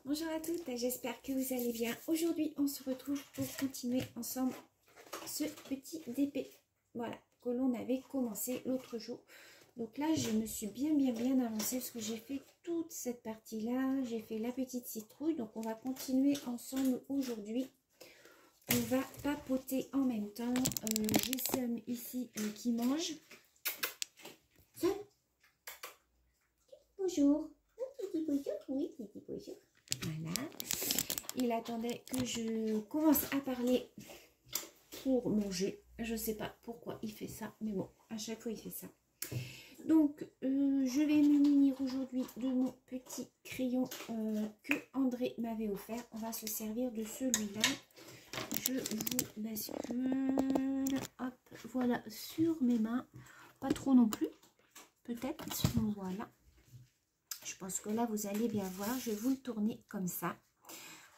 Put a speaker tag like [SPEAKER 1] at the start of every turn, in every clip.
[SPEAKER 1] Bonjour à toutes, j'espère que vous allez bien. Aujourd'hui, on se retrouve pour continuer ensemble ce petit DP. Voilà, que l'on avait commencé l'autre jour. Donc là, je me suis bien avancée parce que j'ai fait toute cette partie-là. J'ai fait la petite citrouille. Donc, on va continuer ensemble aujourd'hui. On va papoter en même temps. J'ai Sam ici qui mange. Sam, bonjour. Petit bonjour, oui, petit bonjour. Voilà. Il attendait que je commence à parler pour manger. Je ne sais pas pourquoi il fait ça, mais bon, à chaque fois il fait ça. Donc, je vais me munir aujourd'hui de mon petit crayon que André m'avait offert. On va se servir de celui-là. Je vous bascule, hop, voilà, sur mes mains. Pas trop non plus, peut-être. Voilà. Je pense que là, vous allez bien voir. Je vais vous le tourner comme ça.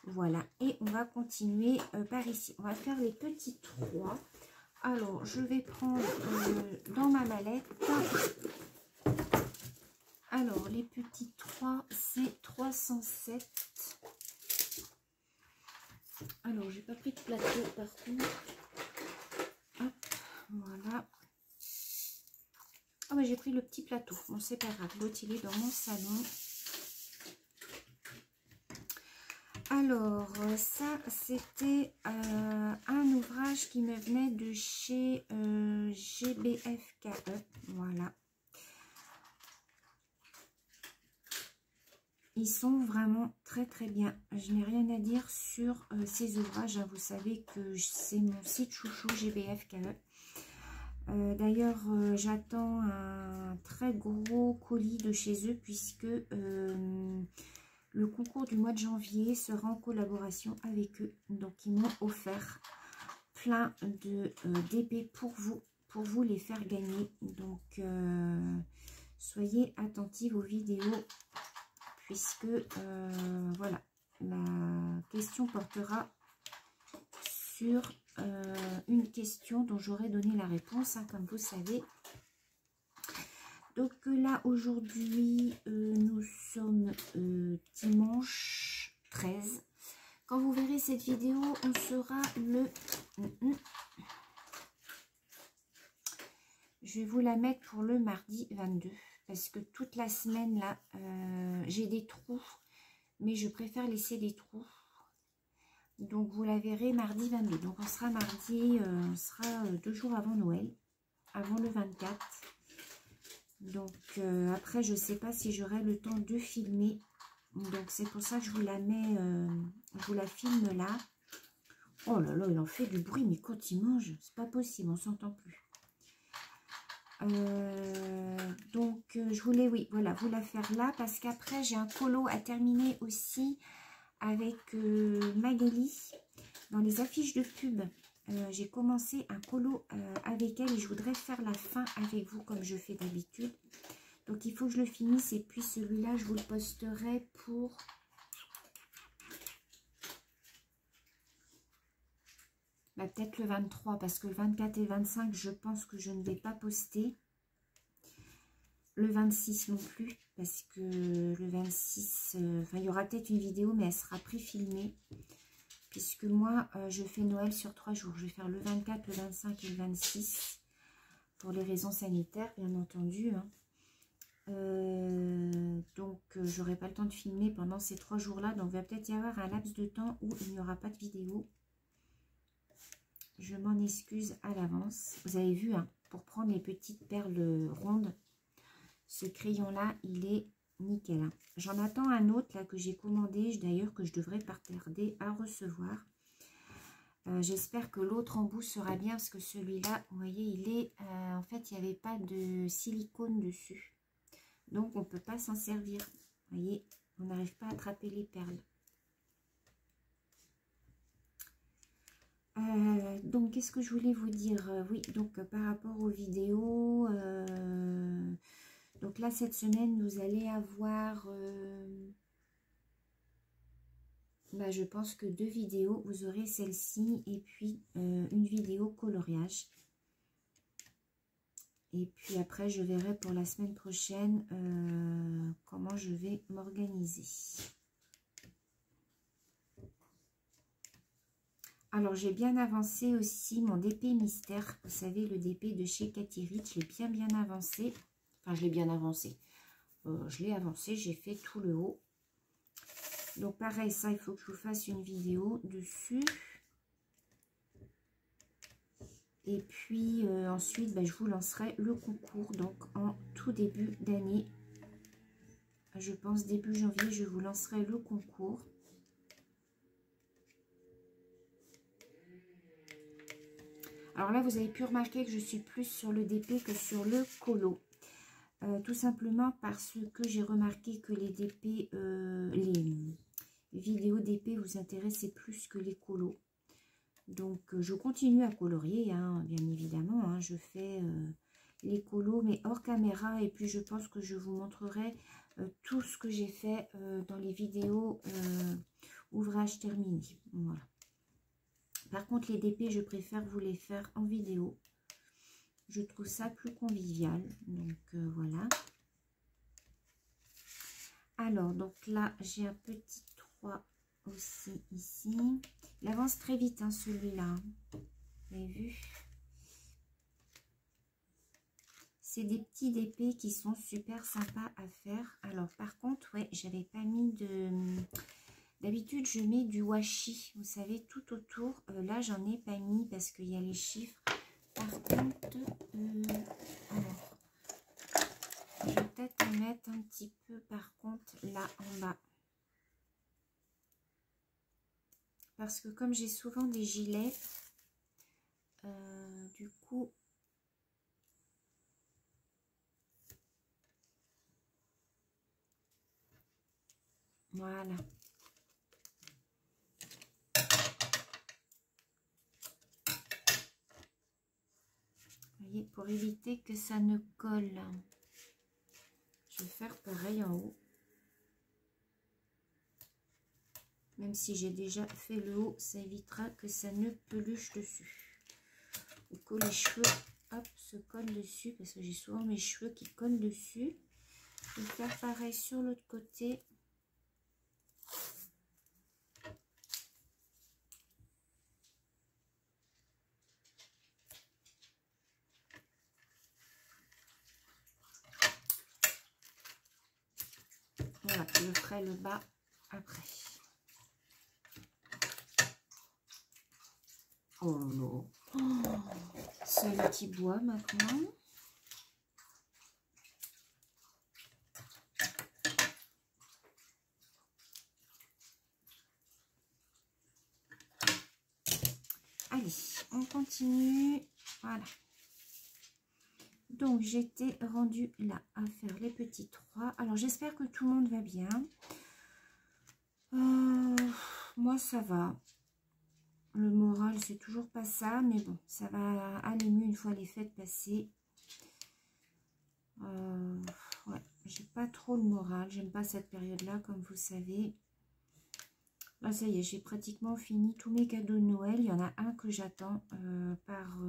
[SPEAKER 1] Voilà. Et on va continuer par ici. On va faire les petits 3. Alors, je vais prendre dans ma mallette. Alors, les petits 3, c'est 307. Alors, j'ai pas pris de plateau par contre. Hop, voilà. Ah, bah, j'ai pris le petit plateau. Bon, c'est pas grave. L'autre, il est dans mon salon. Alors, ça, c'était un ouvrage qui me venait de chez GBFKE. Voilà. Ils sont vraiment très bien. Je n'ai rien à dire sur ces ouvrages. Vous savez que c'est mon site chouchou GBFKE. D'ailleurs, j'attends un très gros colis de chez eux puisque le concours du mois de janvier sera en collaboration avec eux. Donc, ils m'ont offert plein de d'épées pour vous les faire gagner. Donc, soyez attentifs aux vidéos puisque, voilà, la question portera sur une question dont j'aurai donné la réponse, hein, comme vous savez. Donc là, aujourd'hui, nous sommes dimanche 13. Quand vous verrez cette vidéo, on sera le... Je vais vous la mettre pour le mardi 22. Parce que toute la semaine, là, j'ai des trous. Mais je préfère laisser des trous. Donc, vous la verrez mardi 22. Donc, on sera mardi, on sera 2 jours avant Noël. Avant le 24. Donc, après, je ne sais pas si j'aurai le temps de filmer. Donc, c'est pour ça que je vous la mets, je vous la filme là. Oh là là, il en fait du bruit, mais quand il mange, c'est pas possible, on s'entend plus. Donc, je voulais, oui, voilà, vous la faire là. Parce qu'après, j'ai un colo à terminer aussi avec Magali dans les affiches de pub. J'ai commencé un colo avec elle et je voudrais faire la fin avec vous comme je fais d'habitude. Donc, il faut que je le finisse et puis celui-là, je vous le posterai pour... Bah, peut-être le 23 parce que le 24 et le 25, je pense que je ne vais pas poster. Le 26 non plus parce que le 26, enfin, il y aura peut-être une vidéo mais elle sera pré-filmée. Puisque moi, je fais Noël sur 3 jours. Je vais faire le 24, le 25 et le 26. Pour les raisons sanitaires, bien entendu. Hein. Donc, j'aurai pas le temps de filmer pendant ces 3 jours-là. Donc, il va peut-être y avoir un laps de temps où il n'y aura pas de vidéo. Je m'en excuse à l'avance. Vous avez vu, hein, pour prendre les petites perles rondes, ce crayon-là, il est... nickel. Hein. J'en attends un autre là que j'ai commandé, d'ailleurs que je devrais pas tarder à recevoir. J'espère que l'autre embout sera bien parce que celui-là, vous voyez, il est... en fait, il n'y avait pas de silicone dessus. Donc, on ne peut pas s'en servir. Vous voyez, on n'arrive pas à attraper les perles. Donc, qu'est-ce que je voulais vous dire? Oui, donc par rapport aux vidéos... donc là, cette semaine, vous allez avoir, bah, je pense que 2 vidéos. Vous aurez celle-ci et puis une vidéo coloriage. Et puis après, je verrai pour la semaine prochaine comment je vais m'organiser. Alors, j'ai bien avancé aussi mon DP mystère. Vous savez, le DP de chez Cathy Rich, je l'ai bien avancé. Enfin, je l'ai bien avancé. Je l'ai avancé, j'ai fait tout le haut. Donc, pareil, ça, il faut que je vous fasse une vidéo dessus. Et puis, ensuite, je vous lancerai le concours. Donc, en tout début d'année, je pense début janvier, je vous lancerai le concours. Alors là, vous avez pu remarquer que je suis plus sur le DP que sur le colo. Tout simplement parce que j'ai remarqué que les DP, les vidéos DP vous intéressaient plus que les colos. Donc, je continue à colorier, hein, bien évidemment. Hein, je fais les colos, mais hors caméra. Et puis, je pense que je vous montrerai tout ce que j'ai fait dans les vidéos ouvrages terminés. Voilà. Par contre, les DP, je préfère vous les faire en vidéo. Je trouve ça plus convivial. Donc, voilà. Alors, donc là, j'ai un petit 3 aussi ici. Il avance très vite, hein, celui-là. Vous avez vu? C'est des petits DP qui sont super sympas à faire. Alors, par contre, ouais, j'avais pas mis de... D'habitude, je mets du washi, vous savez, tout autour. Là, j'en ai pas mis parce qu'il y a les chiffres. Par contre, alors, je vais peut-être en mettre un petit peu, par contre, là en bas. Parce que comme j'ai souvent des gilets, du coup, voilà. Vous voyez, pour éviter que ça ne colle, je vais faire pareil en haut. Même si j'ai déjà fait le haut, ça évitera que ça ne peluche dessus. Ou que les cheveux, hop, se collent dessus. Parce que j'ai souvent mes cheveux qui collent dessus. Je vais faire pareil sur l'autre côté. Voilà, je ferai le bas après. Oh non. Oh, seul qui boit maintenant. Allez, on continue. Voilà. Donc, j'étais rendue là à faire les petits 3. Alors, j'espère que tout le monde va bien. Moi, ça va. Le moral, c'est toujours pas ça. Mais bon, ça va aller mieux une fois les fêtes passées. Ouais, j'ai pas trop le moral. J'aime pas cette période-là, comme vous savez. Là, ça y est, j'ai pratiquement fini tous mes cadeaux de Noël. Il y en a un que j'attends par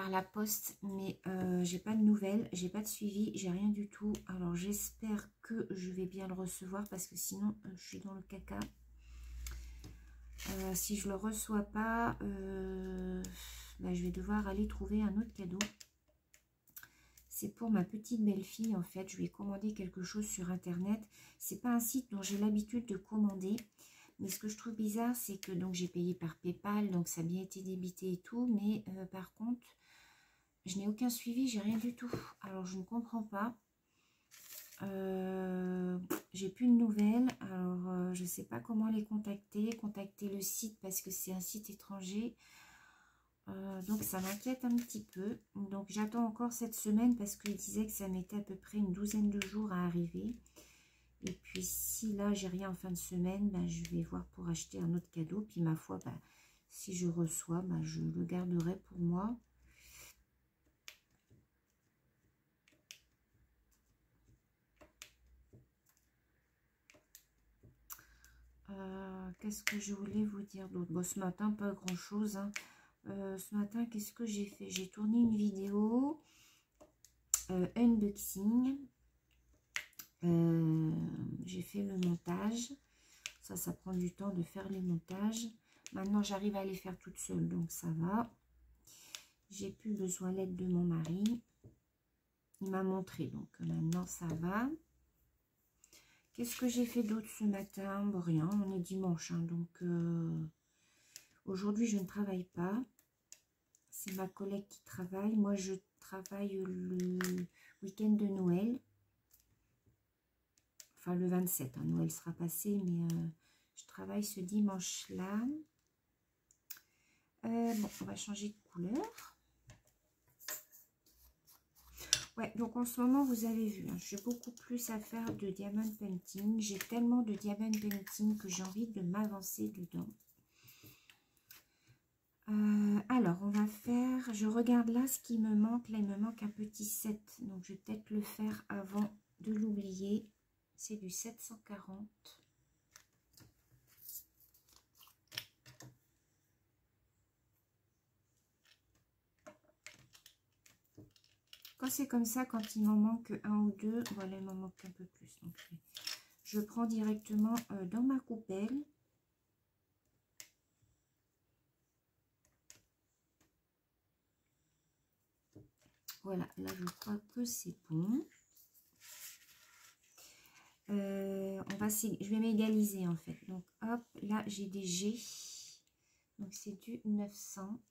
[SPEAKER 1] la poste, mais j'ai pas de nouvelles, j'ai pas de suivi, j'ai rien du tout. Alors, j'espère que je vais bien le recevoir parce que sinon, je suis dans le caca. Si je le reçois pas, je vais devoir aller trouver un autre cadeau. C'est pour ma petite belle-fille, en fait. Je lui ai commandé quelque chose sur Internet. C'est pas un site dont j'ai l'habitude de commander. Mais ce que je trouve bizarre, c'est que donc j'ai payé par PayPal, donc ça a bien été débité et tout. Mais par contre, je n'ai aucun suivi, j'ai rien du tout. Alors, je ne comprends pas. J'ai plus de nouvelles. Alors, je ne sais pas comment les contacter. Contacter le site parce que c'est un site étranger. Donc ça m'inquiète un petit peu. Donc j'attends encore cette semaine parce qu'il disait que ça mettait à peu près une douzaine de jours à arriver. Et puis si là j'ai rien en fin de semaine, je vais voir pour acheter un autre cadeau. Puis ma foi, si je reçois, je le garderai pour moi. Qu'est-ce que je voulais vous dire d'autre? Bon, ce matin, pas grand chose, hein. Ce matin, qu'est-ce que j'ai fait? J'ai tourné une vidéo unboxing. J'ai fait le montage. Ça prend du temps de faire les montages. Maintenant, j'arrive à les faire toute seule, donc ça va. J'ai plus besoin de l'aide de mon mari. Il m'a montré, donc maintenant, ça va. Qu'est-ce que j'ai fait d'autre ce matin? Bon, rien, on est dimanche, hein, donc aujourd'hui, je ne travaille pas. C'est ma collègue qui travaille. Moi, je travaille le week-end de Noël. Enfin, le 27, hein, Noël sera passé, mais je travaille ce dimanche-là. Bon, on va changer de couleur. Ouais, donc en ce moment, vous avez vu, hein, j'ai beaucoup plus à faire de diamond painting. J'ai tellement de diamond painting que j'ai envie de m'avancer dedans. Alors, on va faire... Je regarde là ce qui me manque. Là, il me manque un petit 7. Donc, je vais peut-être le faire avant de l'oublier. C'est du 740. Quand c'est comme ça, quand il m'en manque un ou deux, voilà, il m'en manque un peu plus. Donc, je prends directement dans ma coupelle. Voilà, là, je crois que c'est bon. Je vais m'égaliser, en fait. Donc, hop, là, j'ai des G. Donc, c'est du 900.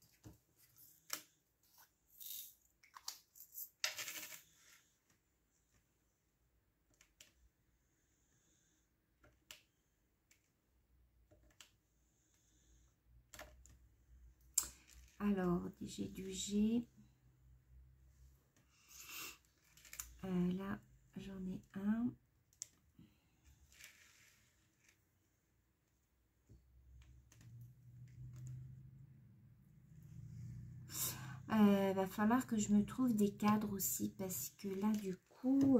[SPEAKER 1] Alors, j'ai du G. Là, j'en ai un. Va falloir que je me trouve des cadres aussi parce que là, du coup,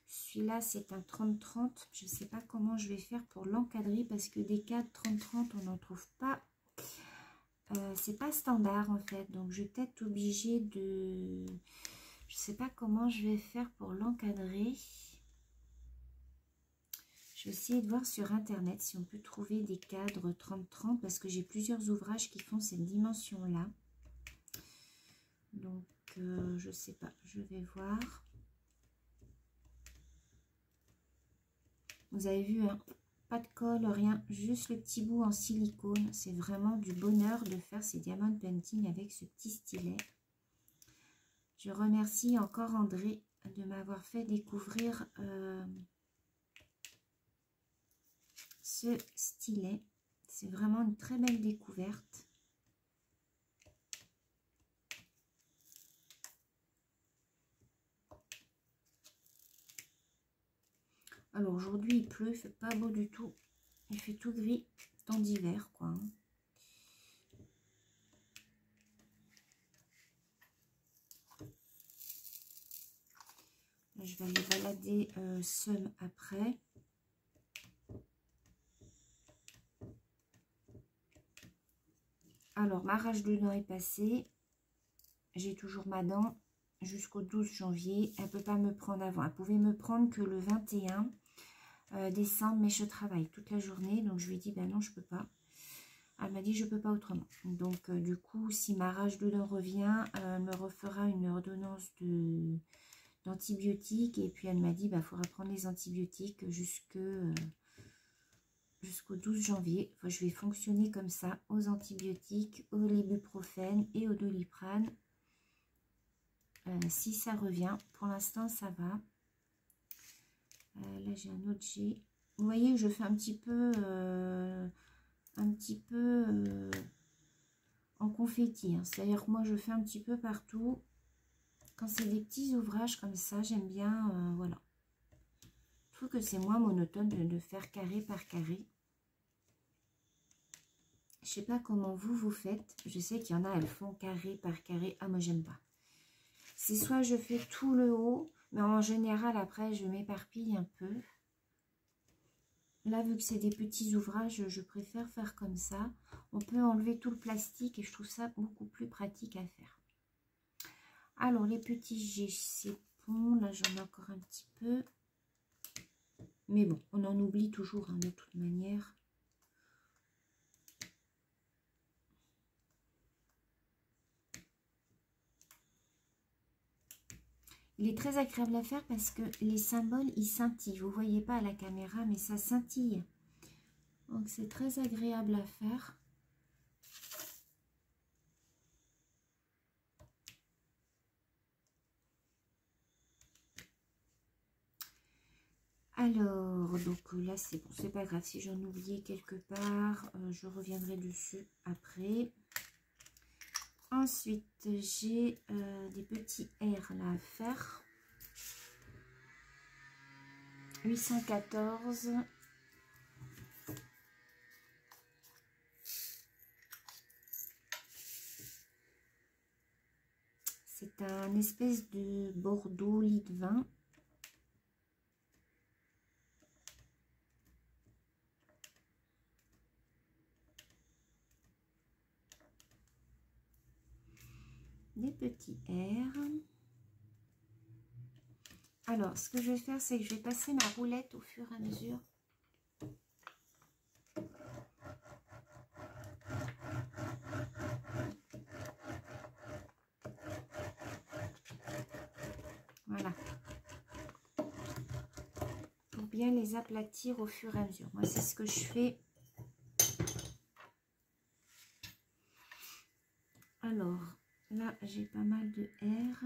[SPEAKER 1] celui-là, c'est un 30-30. Je ne sais pas comment je vais faire pour l'encadrer parce que des cadres 30-30, on n'en trouve pas. C'est pas standard en fait. Donc, je vais peut-être obligée de... Je ne sais pas comment je vais faire pour l'encadrer. Je vais essayer de voir sur internet si on peut trouver des cadres 30-30 parce que j'ai plusieurs ouvrages qui font cette dimension-là. Donc, je sais pas, je vais voir. Vous avez vu, hein, pas de colle, rien, juste le petit bout en silicone. C'est vraiment du bonheur de faire ces diamond painting avec ce petit stylet. Je remercie encore André de m'avoir fait découvrir ce stylet. C'est vraiment une très belle découverte. Alors aujourd'hui il pleut, il fait pas beau du tout. Il fait tout gris, temps d'hiver quoi. Là, je vais aller balader seum après. Alors ma rage de dents est passée. J'ai toujours ma dent jusqu'au 12 janvier. Elle ne peut pas me prendre avant. Elle pouvait me prendre que le 21 décembre, mais je travaille toute la journée. Donc, je lui ai dit, ben non, je ne peux pas. Elle m'a dit, je ne peux pas autrement. Donc, du coup, si ma rage de dents revient, elle me refera une ordonnance d'antibiotiques. Et puis, elle m'a dit, il faudra prendre les antibiotiques jusqu'au 12 janvier. Enfin, je vais fonctionner comme ça, aux antibiotiques, au ibuprofène et au doliprane. Si ça revient, pour l'instant ça va. Là j'ai un autre G. Vous voyez, je fais un petit peu en confetti, hein. C'est-à-dire que moi je fais un petit peu partout. Quand c'est des petits ouvrages comme ça, j'aime bien, voilà. Je trouve que c'est moins monotone de faire carré par carré. Je sais pas comment vous faites. Je sais qu'il y en a, elles font carré par carré. Ah, moi j'aime pas. C'est soit je fais tout le haut, mais en général, après, je m'éparpille un peu. Là, vu que c'est des petits ouvrages, je préfère faire comme ça. On peut enlever tout le plastique et je trouve ça beaucoup plus pratique à faire. Alors, les petits G, c'est bon. Là, j'en ai encore un petit peu. Mais bon, on en oublie toujours, hein, de toute manière. Il est très agréable à faire parce que les symboles, ils scintillent. Vous ne voyez pas à la caméra, mais ça scintille. Donc, c'est très agréable à faire. Alors, donc là, c'est bon, c'est pas grave. Si j'en oubliais quelque part, je reviendrai dessus après. Ensuite, j'ai des petits R là à faire. 814. C'est un espèce de Bordeaux lit de vin. Des petits R. Alors, ce que je vais faire, c'est que je vais passer ma roulette au fur et à mesure. Voilà. Pour bien les aplatir au fur et à mesure. Moi, c'est ce que je fais. Alors, là, j'ai pas mal de R.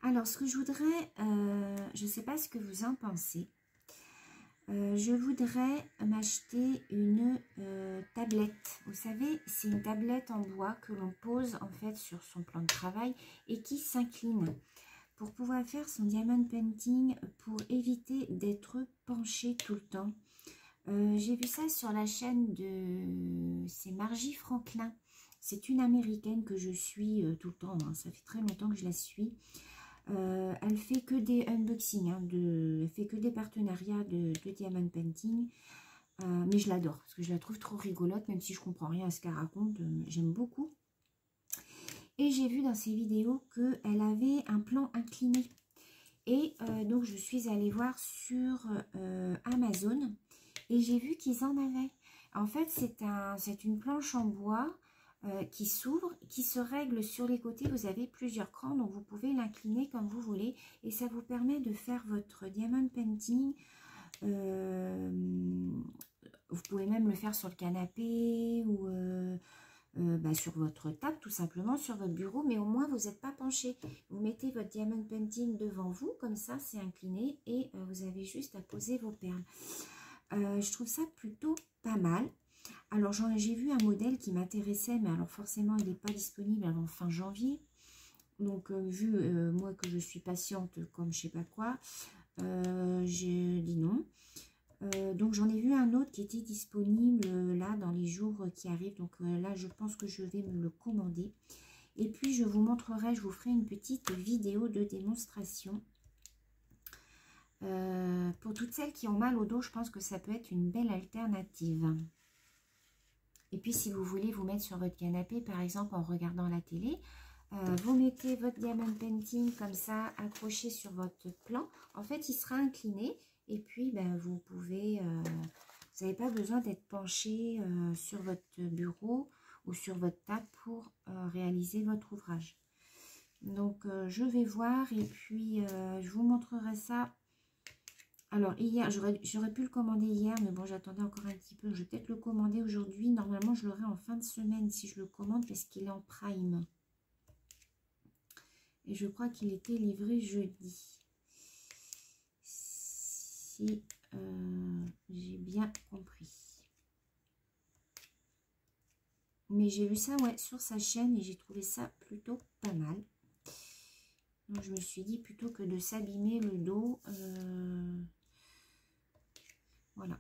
[SPEAKER 1] Alors, ce que je voudrais, je ne sais pas ce que vous en pensez. Je voudrais m'acheter une tablette. Vous savez, c'est une tablette en bois que l'on pose en fait sur son plan de travail et qui s'incline pour pouvoir faire son diamond painting, pour éviter d'être penché tout le temps. J'ai vu ça sur la chaîne de... c'est Margie Franklin. C'est une américaine que je suis tout le temps, hein. Ça fait très longtemps que je la suis. Elle fait que des unboxings, hein, elle fait que des partenariats de diamond painting. Mais je l'adore, parce que je la trouve trop rigolote, même si je comprends rien à ce qu'elle raconte. J'aime beaucoup. Et j'ai vu dans ses vidéos qu'elle avait un plan incliné. Et donc, je suis allée voir sur Amazon et j'ai vu qu'ils en avaient. En fait, c'est une planche en bois qui s'ouvre, qui se règle sur les côtés. Vous avez plusieurs crans, donc vous pouvez l'incliner comme vous voulez. Et ça vous permet de faire votre diamond painting. Vous pouvez même le faire sur le canapé ou... sur votre table, tout simplement, sur votre bureau, mais au moins vous n'êtes pas penché. Vous mettez votre diamond painting devant vous, comme ça, c'est incliné, et vous avez juste à poser vos perles. Je trouve ça plutôt pas mal. Alors, j'ai vu un modèle qui m'intéressait, mais alors forcément, il n'est pas disponible avant fin janvier. Donc, vu moi que je suis patiente comme je sais pas quoi, j'ai dit non. Donc j'en ai vu un autre qui était disponible là dans les jours qui arrivent. Donc là je pense que je vais me le commander. Et puis je vous montrerai, je vous ferai une petite vidéo de démonstration. Pour toutes celles qui ont mal au dos, je pense que ça peut être une belle alternative. Et puis si vous voulez vous mettre sur votre canapé, par exemple en regardant la télé, vous mettez votre diamond painting comme ça, accroché sur votre plan. En fait, il sera incliné. Et puis, ben, vous pouvez, vous n'avez pas besoin d'être penché sur votre bureau ou sur votre table pour réaliser votre ouvrage. Donc, je vais voir et puis je vous montrerai ça. Alors, hier, j'aurais pu le commander hier, mais bon, j'attendais encore un petit peu. Je vais peut-être le commander aujourd'hui. Normalement, je l'aurai en fin de semaine si je le commande parce qu'il est en prime. Et je crois qu'il était livré jeudi. Si j'ai bien compris. Mais j'ai vu ça ouais, sur sa chaîne et j'ai trouvé ça plutôt pas mal. Donc je me suis dit plutôt que de s'abîmer le dos, voilà.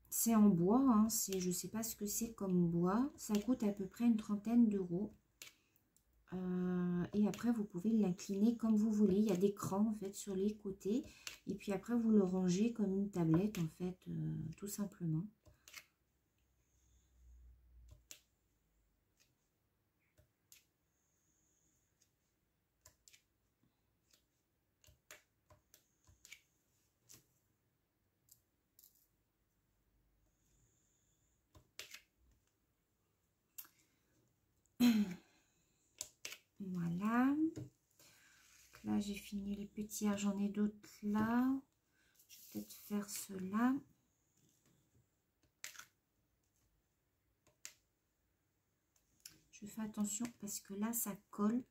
[SPEAKER 1] C'est en bois, hein, je ne sais pas ce que c'est comme bois. Ça coûte à peu près une trentaine d'euros. Et après vous pouvez l'incliner comme vous voulez. Il y a des crans en fait sur les côtés et puis après vous le rangez comme une tablette en fait, tout simplement. Voilà. Donc là, j'ai fini les petits. J'en ai d'autres là. Je vais peut-être faire ceux-là. Je fais attention parce que là, ça colle.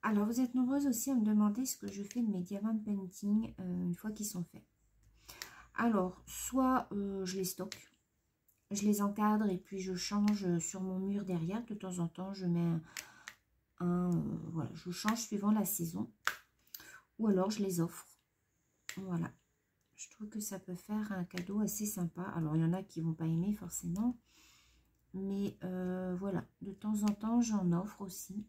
[SPEAKER 1] Alors, vous êtes nombreuses aussi à me demander ce que je fais de mes diamant painting une fois qu'ils sont faits. Alors, soit je les stocke, je les encadre et puis je change sur mon mur derrière. De temps en temps, je mets voilà, je change suivant la saison. Ou alors, je les offre. Voilà. Je trouve que ça peut faire un cadeau assez sympa. Alors, il y en a qui ne vont pas aimer forcément. Mais voilà, de temps en temps, j'en offre aussi.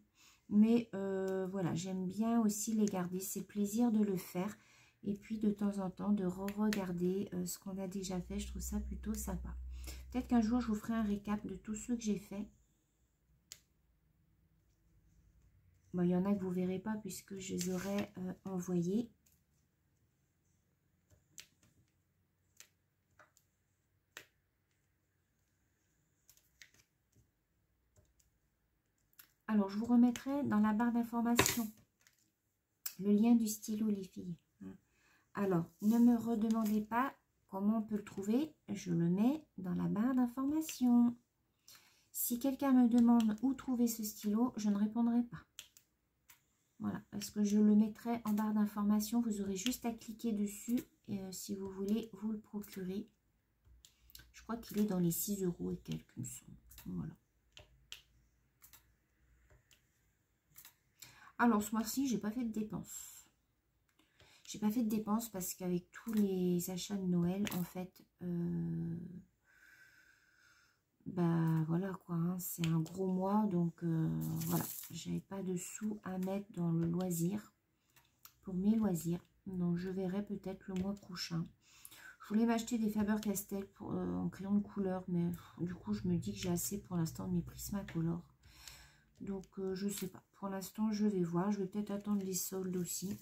[SPEAKER 1] Mais voilà, j'aime bien aussi les garder. C'est le plaisir de le faire. Et puis, de temps en temps, de re-regarder ce qu'on a déjà fait. Je trouve ça plutôt sympa. Peut-être qu'un jour, je vous ferai un récap de tous ceux que j'ai fait. Bon, il y en a que vous ne verrez pas puisque je les aurais envoyés. Alors, je vous remettrai dans la barre d'information le lien du stylo, les filles. Alors, ne me redemandez pas comment on peut le trouver. Je le mets dans la barre d'information. Si quelqu'un me demande où trouver ce stylo, je ne répondrai pas. Voilà, parce que je le mettrai en barre d'information. Vous aurez juste à cliquer dessus et, si vous voulez vous le procurer. Je crois qu'il est dans les 6 € et quelques, il me semble. Voilà. Alors, ce mois-ci, j'ai pas fait de dépenses. J'ai pas fait de dépenses parce qu'avec tous les achats de Noël, en fait, bah voilà quoi, hein, c'est un gros mois, donc voilà, j'avais pas de sous à mettre dans le loisir, pour mes loisirs, donc je verrai peut-être le mois prochain. Je voulais m'acheter des Faber-Castell en crayon de couleur, mais du coup je me dis que j'ai assez pour l'instant de mes Prismacolor. Donc je sais pas, pour l'instant je vais voir, je vais peut-être attendre les soldes aussi.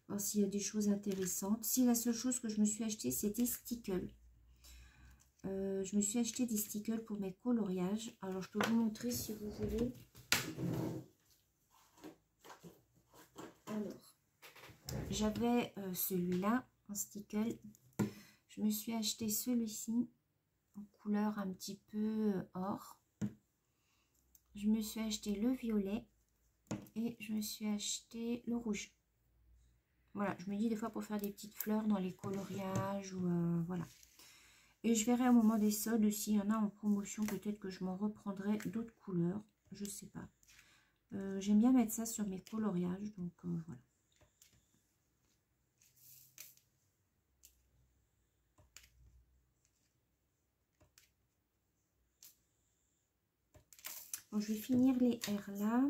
[SPEAKER 1] Voir s'il y a des choses intéressantes. Si la seule chose que je me suis acheté c'était Stickle. Je me suis acheté des stickers pour mes coloriages. Alors, je peux vous montrer si vous voulez. Alors, j'avais celui-là en sticker. Je me suis acheté celui-ci en couleur un petit peu or. Je me suis acheté le violet et je me suis acheté le rouge. Voilà, je me dis des fois pour faire des petites fleurs dans les coloriages ou voilà. Et je verrai au moment des soldes s'il y en a en promotion, peut-être que je m'en reprendrai d'autres couleurs. Je sais pas. J'aime bien mettre ça sur mes coloriages, donc voilà. Bon, je vais finir les R là.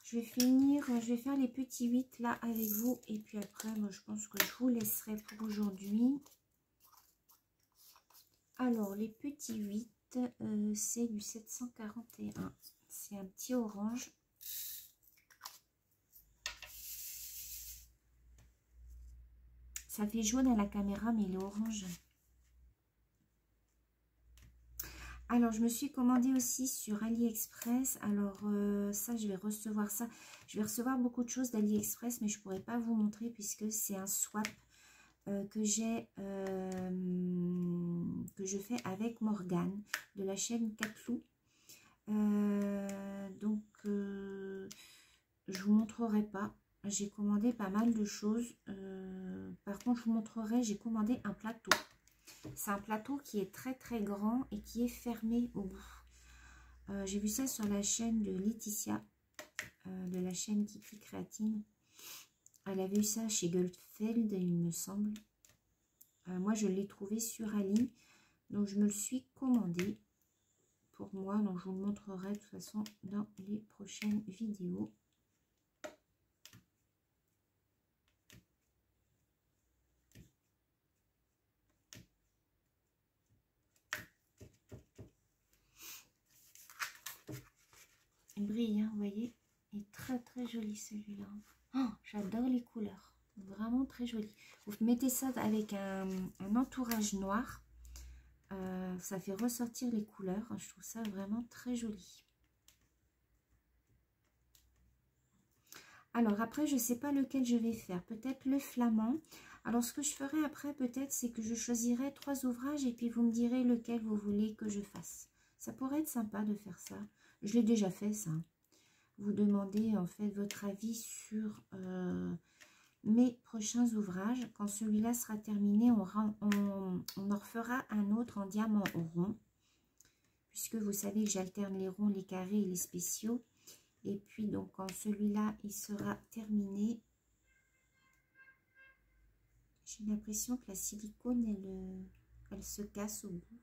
[SPEAKER 1] Je vais faire les petits 8 là avec vous. Et puis après, moi, je pense que je vous laisserai pour aujourd'hui. Alors, les petits 8, c'est du 741. C'est un petit orange. Ça fait jaune à la caméra, mais il est orange. Alors, je me suis commandé aussi sur AliExpress. Alors, ça, je vais recevoir ça. Je vais recevoir beaucoup de choses d'AliExpress, mais je ne pourrais pas vous montrer puisque c'est un swap que je fais avec Morgane de la chaîne Catlou. Donc, je vous montrerai pas. J'ai commandé pas mal de choses. Par contre, je vous montrerai, j'ai commandé un plateau. C'est un plateau qui est très très grand et qui est fermé au bout. J'ai vu ça sur la chaîne de Laetitia, de la chaîne Kiki Créatine. Elle avait eu ça chez Goldfeld, il me semble. Moi, je l'ai trouvé sur Ali. Donc, je me le suis commandé pour moi. Donc, je vous le montrerai de toute façon dans les prochaines vidéos. Il brille, hein, vous voyez. est très très joli celui-là. Oh, j'adore les couleurs. Vraiment très joli. Vous mettez ça avec un entourage noir. Ça fait ressortir les couleurs. Je trouve ça vraiment très joli. Alors après, je ne sais pas lequel je vais faire. Peut-être le flamand. Alors ce que je ferai après, peut-être, c'est que je choisirai 3 ouvrages et puis vous me direz lequel vous voulez que je fasse. Ça pourrait être sympa de faire ça. Je l'ai déjà fait, ça. Vous demandez en fait votre avis sur mes prochains ouvrages. Quand celui-là sera terminé, on en refera un autre en diamant rond. Puisque vous savez que j'alterne les ronds, les carrés et les spéciaux. Et puis donc quand celui-là il sera terminé, j'ai l'impression que la silicone elle se casse au bout.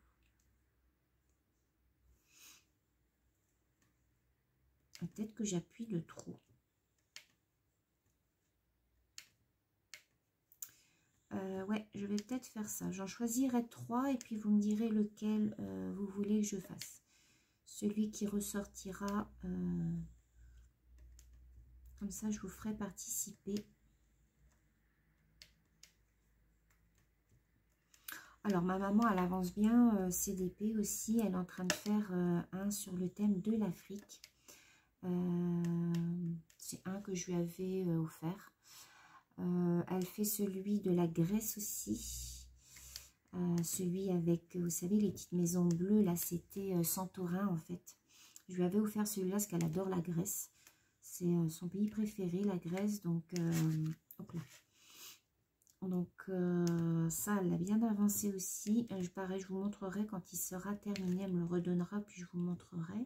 [SPEAKER 1] Peut-être que j'appuie de trop. Ouais, je vais peut-être faire ça. J'en choisirai 3 et puis vous me direz lequel vous voulez que je fasse. Celui qui ressortira, comme ça je vous ferai participer. Alors ma maman elle avance bien CDP aussi. Elle est en train de faire un sur le thème de l'Afrique. C'est un que je lui avais offert. Elle fait celui de la Grèce aussi. Celui avec, vous savez, les petites maisons bleues. Là, c'était Santorin, en fait. Je lui avais offert celui-là parce qu'elle adore la Grèce. C'est son pays préféré, la Grèce. Donc, hop là. Donc, ça, elle a bien avancé aussi. Pareil, je vous montrerai quand il sera terminé. Elle me le redonnera, puis je vous montrerai.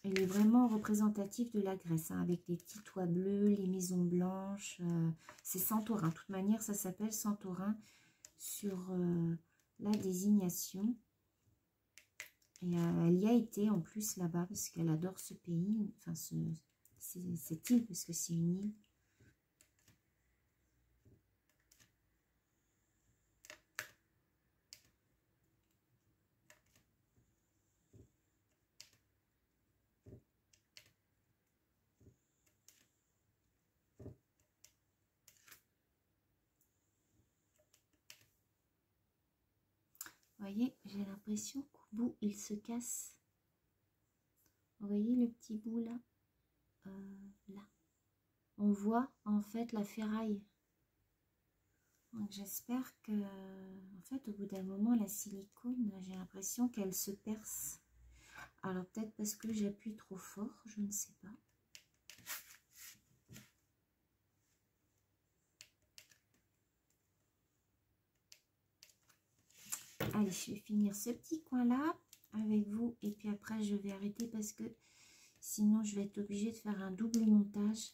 [SPEAKER 1] Il est vraiment représentatif de la Grèce, hein, avec les petits toits bleus, les maisons blanches. C'est Santorin. De toute manière, ça s'appelle Santorin sur la désignation. Et elle y a été en plus là-bas parce qu'elle adore ce pays, enfin cette île, parce que c'est une île. Vous voyez, j'ai l'impression qu'au bout, il se casse. Vous voyez le petit bout là, là. On voit en fait la ferraille. Donc j'espère que, en fait, au bout d'un moment, la silicone, j'ai l'impression qu'elle se perce. Alors peut-être parce que j'appuie trop fort, je ne sais pas. Allez, je vais finir ce petit coin-là avec vous. Et puis après, je vais arrêter parce que sinon, je vais être obligée de faire un double montage.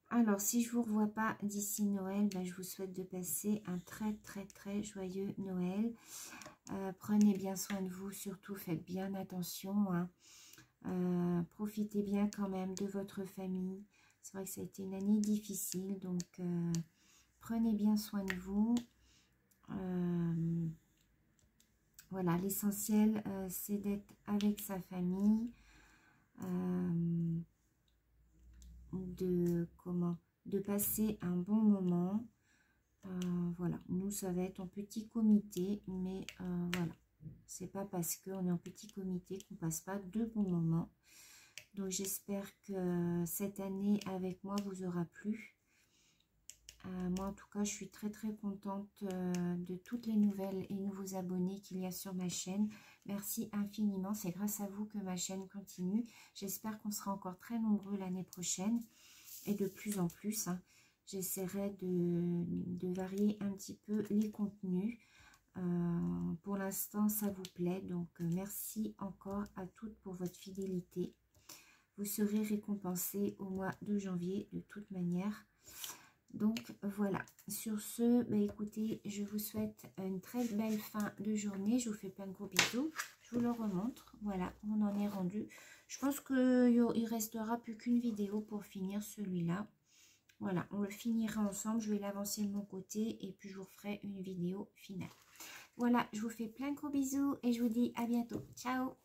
[SPEAKER 1] Alors, si je ne vous revois pas d'ici Noël, ben, je vous souhaite de passer un très joyeux Noël. Prenez bien soin de vous, surtout faites bien attention. Hein. Profitez bien quand même de votre famille. C'est vrai que ça a été une année difficile, donc prenez bien soin de vous. Voilà, l'essentiel, c'est d'être avec sa famille. De passer un bon moment. Voilà, nous ça va être en petit comité, mais voilà, c'est pas parce qu'on est en petit comité qu'on passe pas de bons moments. Donc j'espère que cette année avec moi vous aura plu. Moi en tout cas je suis très contente de toutes les nouvelles et nouveaux abonnés qu'il y a sur ma chaîne. Merci infiniment, c'est grâce à vous que ma chaîne continue. J'espère qu'on sera encore très nombreux l'année prochaine et de plus en plus. Hein. J'essaierai de varier un petit peu les contenus. Pour l'instant, ça vous plaît. Donc, merci encore à toutes pour votre fidélité. Vous serez récompensés au mois de janvier de toute manière. Donc, voilà. Sur ce, bah, écoutez, je vous souhaite une très belle fin de journée. Je vous fais plein de gros bisous. Je vous le remontre. Voilà, on en est rendu. Je pense qu'il restera plus qu'une vidéo pour finir celui-là. Voilà, on le finira ensemble. Je vais l'avancer de mon côté et puis je vous ferai une vidéo finale. Voilà, je vous fais plein de gros bisous et je vous dis à bientôt. Ciao!